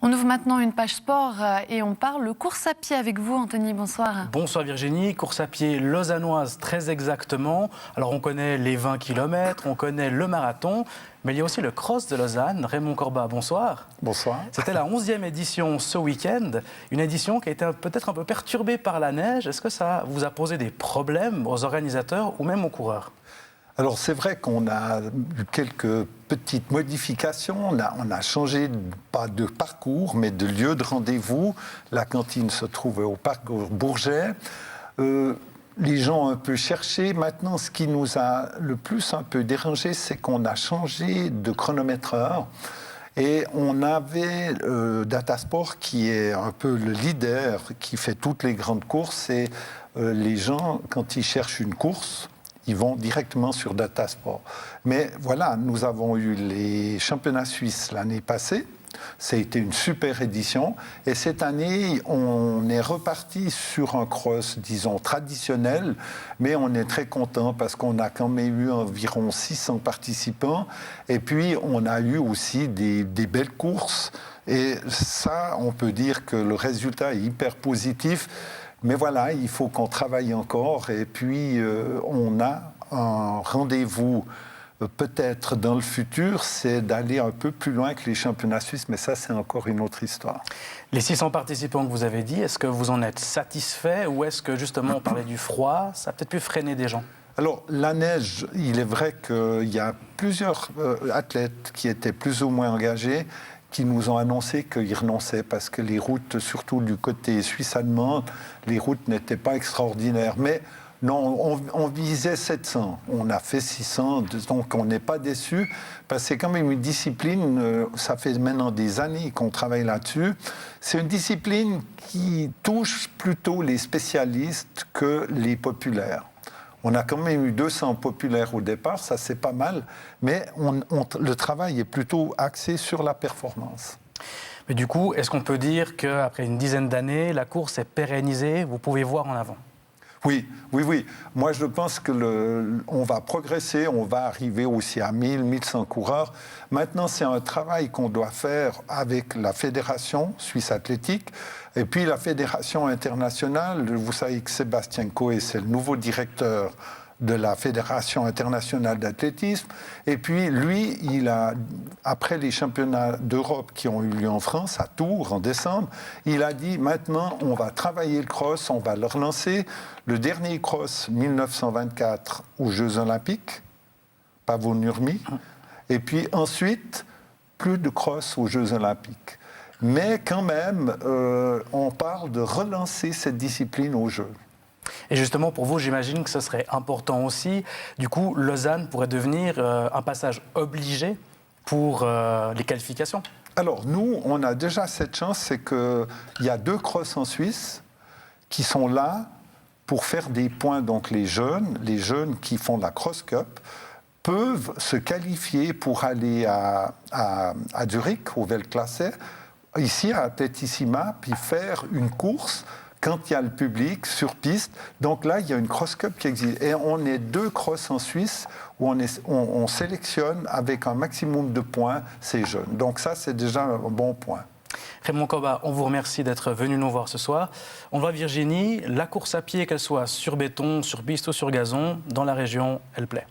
On ouvre maintenant une page sport et on parle course à pied avec vous, Anthony. Bonsoir. Bonsoir Virginie, course à pied lausannoise très exactement. Alors on connaît les 20 km, on connaît le marathon, mais il y a aussi le cross de Lausanne. Raymond Corbat, bonsoir. Bonsoir. C'était la 11e édition ce week-end, une édition qui a été peut-être un peu perturbée par la neige. Est-ce que ça vous a posé des problèmes aux organisateurs ou même aux coureurs ? Alors c'est vrai qu'on a eu quelques petites modifications. On a changé pas de parcours, mais de lieu de rendez-vous. La cantine se trouve au parc Bourget. Les gens ont un peu cherché. Maintenant, ce qui nous a le plus un peu dérangé, c'est qu'on a changé de chronométreur. Et on avait Datasport qui est un peu le leader, qui fait toutes les grandes courses. Et les gens, quand ils cherchent une course, ils vont directement sur Datasport. Mais voilà, nous avons eu les championnats suisses l'année passée. Ça a été une super édition. Et cette année, on est reparti sur un cross, disons, traditionnel. Mais on est très content parce qu'on a quand même eu environ 600 participants. Et puis, on a eu aussi des belles courses. Et ça, on peut dire que le résultat est hyper positif. Mais voilà, il faut qu'on travaille encore et puis on a un rendez-vous peut-être dans le futur, c'est d'aller un peu plus loin que les championnats suisses, mais ça c'est encore une autre histoire. Les 600 participants que vous avez dit, est-ce que vous en êtes satisfait ou est-ce que justement on parlait du froid, ça a peut-être pu freiner des gens ? Alors, la neige, il est vrai qu'il y a plusieurs athlètes qui étaient plus ou moins engagés, qui nous ont annoncé qu'ils renonçaient parce que les routes, surtout du côté suisse-allemand, les routes n'étaient pas extraordinaires. Mais non, on visait 700. On a fait 600, donc on n'est pas déçus parce que c'est quand même une discipline, ça fait maintenant des années qu'on travaille là-dessus. C'est une discipline qui touche plutôt les spécialistes que les populaires. On a quand même eu 200 populaires au départ, ça c'est pas mal, mais le travail est plutôt axé sur la performance. Mais du coup, est-ce qu'on peut dire qu'après une dizaine d'années, la course est pérennisée, vous pouvez voir en avant ? Oui. Moi, je pense qu'on va progresser, on va arriver aussi à 1000, 1100 coureurs. Maintenant, c'est un travail qu'on doit faire avec la Fédération Suisse Athlétique et puis la Fédération internationale. Vous savez que Sébastien Coé, c'est le nouveau directeur de la Fédération internationale d'athlétisme. Et puis, lui, après les championnats d'Europe qui ont eu lieu en France, à Tours, en décembre, il a dit, maintenant, on va travailler le cross, on va le relancer. Le dernier cross, 1924, aux Jeux Olympiques, Pavo-Nurmi. Et puis ensuite, plus de cross aux Jeux Olympiques. Mais quand même, on parle de relancer cette discipline aux Jeux. Et justement, pour vous, j'imagine que ce serait important aussi. Du coup, Lausanne pourrait devenir un passage obligé pour les qualifications. Alors, nous, on a déjà cette chance, c'est qu'il y a 2 crosses en Suisse qui sont là pour faire des points. Donc, les jeunes qui font la Cross Cup peuvent se qualifier pour aller à Zurich, au Weltklasse, ici à Atletissima, puis faire une course quand il y a le public sur piste. Donc là, il y a une Cross Cup qui existe. Et on est 2 crosses en Suisse où on sélectionne avec un maximum de points ces jeunes. Donc ça, c'est déjà un bon point. Raymond Corbat, on vous remercie d'être venu nous voir ce soir. On va à Virginie. La course à pied, qu'elle soit sur béton, sur piste ou sur gazon, dans la région, elle plaît.